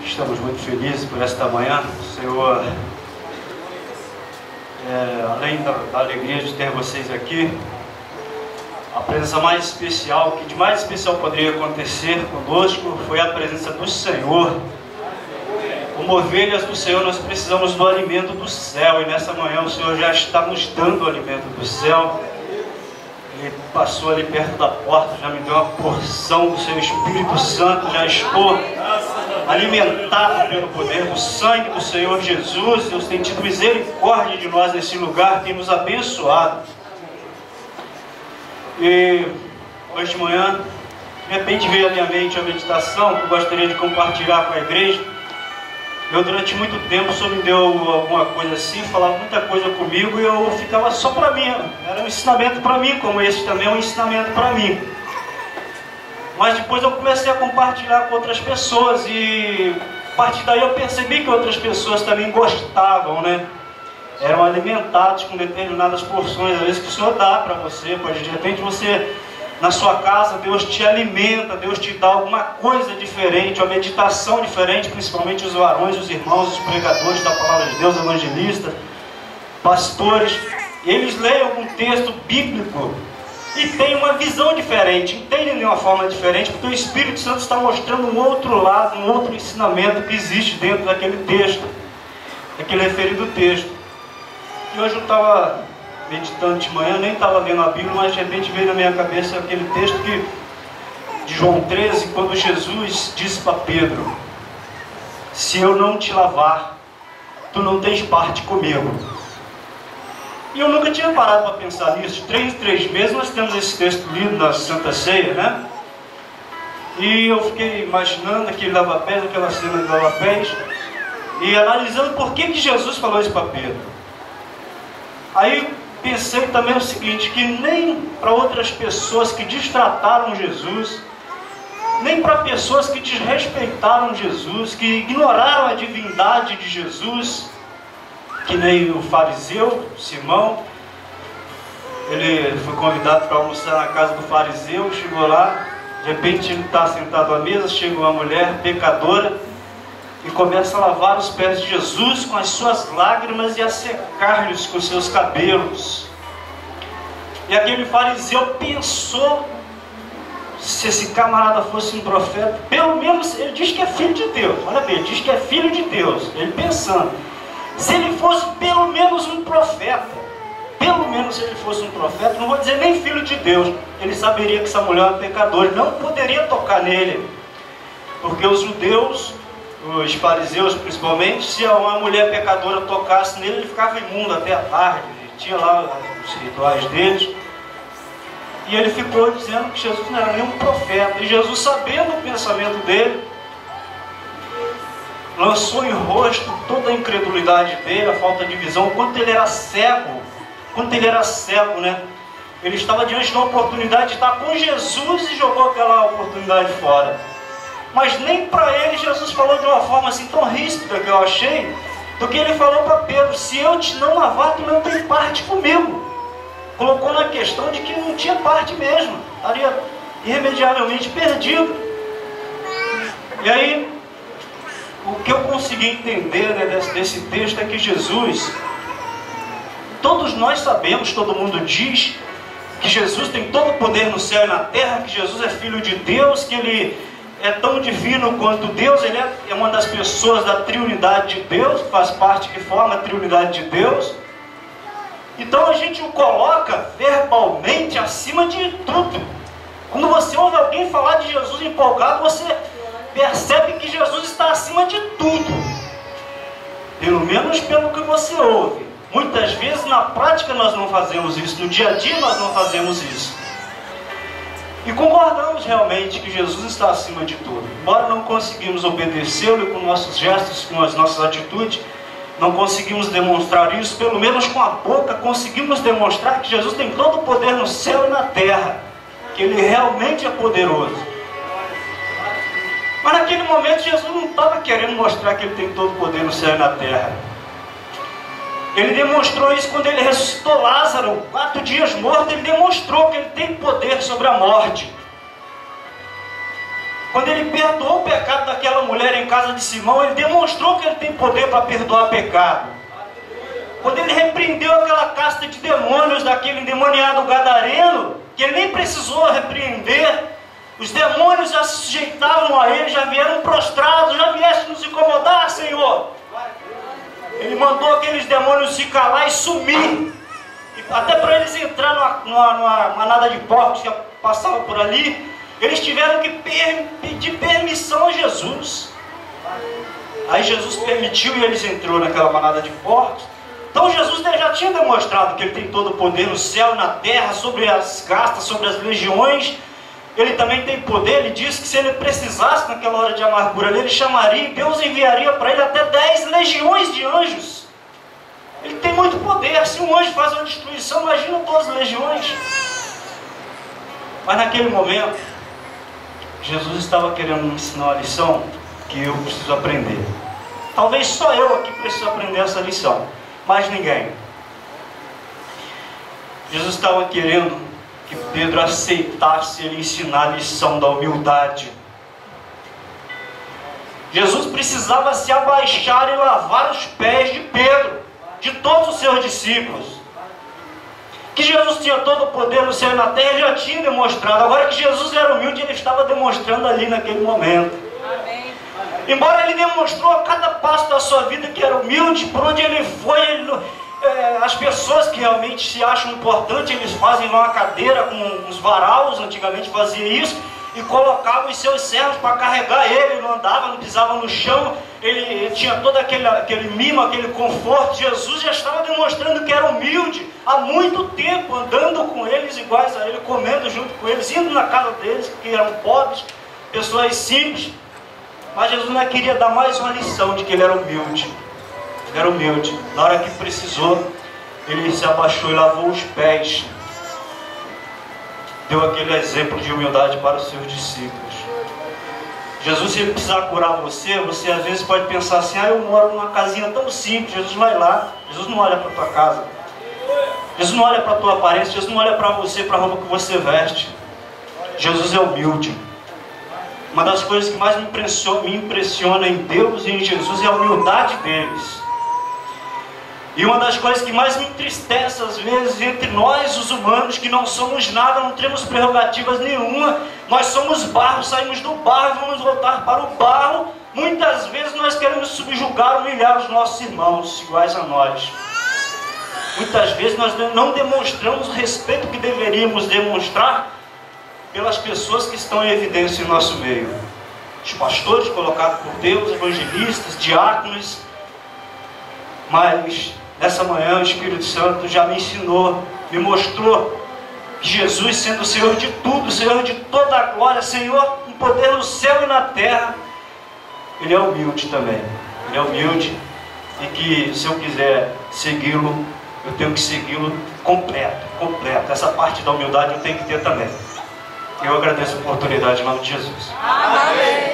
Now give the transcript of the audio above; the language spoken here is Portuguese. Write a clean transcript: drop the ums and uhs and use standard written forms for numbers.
Estamos muito felizes por esta manhã, Senhor. Além da alegria de ter vocês aqui, a presença mais especial, o que de mais especial poderia acontecer conosco, foi a presença do Senhor. Como ovelhas do Senhor, nós precisamos do alimento do céu, e nessa manhã o Senhor já está nos dando o alimento do céu. Ele passou ali perto da porta, já me deu uma porção do seu Espírito Santo, já estou alimentado pelo poder do sangue do Senhor Jesus. Deus tem tido misericórdia de nós nesse lugar, tem nos abençoado. E hoje de manhã, de repente veio à minha mente a meditação que eu gostaria de compartilhar com a igreja. Eu durante muito tempo, o Senhor me deu alguma coisa assim, falava muita coisa comigo e eu ficava só para mim. Era um ensinamento para mim, como esse também é um ensinamento para mim. Mas depois eu comecei a compartilhar com outras pessoas e a partir daí eu percebi que outras pessoas também gostavam, né? Eram alimentados com determinadas porções, às vezes que o Senhor dá para você. Pode de repente você, na sua casa, Deus te alimenta, Deus te dá alguma coisa diferente, uma meditação diferente, principalmente os varões, os irmãos, os pregadores da palavra de Deus, evangelistas, pastores. Eles leem algum texto bíblico e têm uma visão diferente, entendem de uma forma diferente, porque o Espírito Santo está mostrando um outro lado, um outro ensinamento que existe dentro daquele texto, daquele referido texto. E hoje eu estava meditando de manhã, nem estava lendo a Bíblia, mas de repente veio na minha cabeça aquele texto de João 13, quando Jesus disse para Pedro: se eu não te lavar, tu não tens parte comigo. E eu nunca tinha parado para pensar nisso. De 3 em 3 meses nós temos esse texto lido na Santa Ceia, né? E eu fiquei imaginando aquele lava-pés, aquela cena de lava-pés, e analisando por que Jesus falou isso para Pedro. Aí pensei também o seguinte, que nem para outras pessoas que destrataram Jesus, nem para pessoas que desrespeitaram Jesus, que ignoraram a divindade de Jesus, que nem o fariseu, Simão, ele foi convidado para almoçar na casa do fariseu, chegou lá, de repente ele está sentado à mesa, chega uma mulher pecadora e começa a lavar os pés de Jesus com as suas lágrimas e a secar-lhes com seus cabelos. E aquele fariseu pensou, se esse camarada fosse um profeta, pelo menos ele diz que é filho de Deus, olha bem, ele diz que é filho de Deus, ele pensando, se ele fosse pelo menos um profeta, pelo menos se ele fosse um profeta, não vou dizer nem filho de Deus, ele saberia que essa mulher é uma pecadora, ele não poderia tocar nele, porque os judeus, os fariseus principalmente, se uma mulher pecadora tocasse nele, ele ficava imundo até a tarde, ele tinha lá os rituais deles, e ele ficou dizendo que Jesus não era nenhum profeta, e Jesus, sabendo o pensamento dele, lançou em rosto toda a incredulidade dele, a falta de visão, quanto ele era cego, né? Ele estava diante de uma oportunidade de estar com Jesus e jogou aquela oportunidade fora. Mas nem para ele Jesus falou de uma forma assim tão ríspida que eu achei, do que ele falou para Pedro: se eu te não lavar, tu não tem parte comigo. Colocou na questão de que não tinha parte mesmo, estaria irremediavelmente perdido. E aí, o que eu consegui entender, né, desse texto é que Jesus, todos nós sabemos, todo mundo diz que Jesus tem todo o poder no céu e na terra, que Jesus é filho de Deus, que ele é tão divino quanto Deus, ele é uma das pessoas da triunidade de Deus, faz parte, que forma a triunidade de Deus. Então a gente o coloca verbalmente acima de tudo. Quando você ouve alguém falar de Jesus empolgado, você percebe que Jesus está acima de tudo, pelo menos pelo que você ouve. Muitas vezes na prática nós não fazemos isso, no dia a dia nós não fazemos isso. E concordamos realmente que Jesus está acima de tudo. Embora não conseguimos obedecê-lo com nossos gestos, com as nossas atitudes, não conseguimos demonstrar isso, pelo menos com a boca conseguimos demonstrar que Jesus tem todo o poder no céu e na terra, que ele realmente é poderoso. Mas naquele momento Jesus não estava querendo mostrar que ele tem todo o poder no céu e na terra. Ele demonstrou isso quando ele ressuscitou Lázaro, 4 dias morto, ele demonstrou que ele tem poder sobre a morte. Quando ele perdoou o pecado daquela mulher em casa de Simão, ele demonstrou que ele tem poder para perdoar pecado. Quando ele repreendeu aquela casta de demônios daquele endemoniado gadareno, que ele nem precisou repreender, os demônios já se sujeitavam a ele, já vieram prostrados, já vieste nos incomodar, Senhor. Ele mandou aqueles demônios se calar e sumir. Até para eles entrar numa manada de porcos que passava por ali, eles tiveram que pedir permissão a Jesus. Aí Jesus permitiu e eles entrou naquela manada de porcos. Então Jesus já tinha demonstrado que ele tem todo o poder no céu e na terra, sobre as castas, sobre as legiões. Ele também tem poder. Ele disse que se ele precisasse naquela hora de amargura ali, ele chamaria e Deus enviaria para ele até 10 legiões de anjos. Ele tem muito poder. Se um anjo faz uma destruição, imagina todas as legiões. Mas naquele momento, Jesus estava querendo me ensinar uma lição que eu preciso aprender. Talvez só eu aqui preciso aprender essa lição, mais ninguém. Jesus estava querendo que Pedro aceitasse ele ensinar a lição da humildade. Jesus precisava se abaixar e lavar os pés de Pedro, de todos os seus discípulos. Que Jesus tinha todo o poder no céu e na terra, ele já tinha demonstrado. Agora que Jesus era humilde, ele estava demonstrando ali naquele momento. Amém. Embora ele demonstrou a cada passo da sua vida que era humilde, por onde ele foi, as pessoas que realmente se acham importantes, eles fazem uma cadeira com uns varaus, antigamente fazia isso, e colocavam os seus servos para carregar ele, não andava, não pisava no chão, ele tinha todo aquele mimo, aquele conforto. Jesus já estava demonstrando que era humilde há muito tempo, andando com eles iguais a ele, comendo junto com eles, indo na casa deles, que eram pobres, pessoas simples. Mas Jesus não queria dar mais uma lição de que ele era humilde. Ele era humilde. Na hora que precisou, ele se abaixou e lavou os pés. Deu aquele exemplo de humildade para os seus discípulos. Jesus, se ele precisar curar você às vezes pode pensar assim: eu moro numa casinha tão simples. Jesus vai lá. Jesus não olha para a tua casa. Jesus não olha para a tua aparência. Jesus não olha para você, para a roupa que você veste. Jesus é humilde. Uma das coisas que mais me impressiona em Deus e em Jesus é a humildade deles. E uma das coisas que mais me entristece às vezes entre nós, os humanos, que não somos nada, não temos prerrogativas nenhuma, nós somos barro, saímos do barro, vamos voltar para o barro. Muitas vezes nós queremos subjugar, humilhar os nossos irmãos iguais a nós. Muitas vezes nós não demonstramos o respeito que deveríamos demonstrar pelas pessoas que estão em evidência em nosso meio. Os pastores colocados por Deus, evangelistas, diáconos. Mas nessa manhã o Espírito Santo já me ensinou, me mostrou que Jesus, sendo o Senhor de tudo, o Senhor de toda a glória, Senhor com poder no céu e na terra, Ele é humilde também. Ele é humilde, e que se eu quiser segui-lo, eu tenho que segui-lo completo. Essa parte da humildade eu tenho que ter também. Eu agradeço a oportunidade em nome de Jesus. Amém.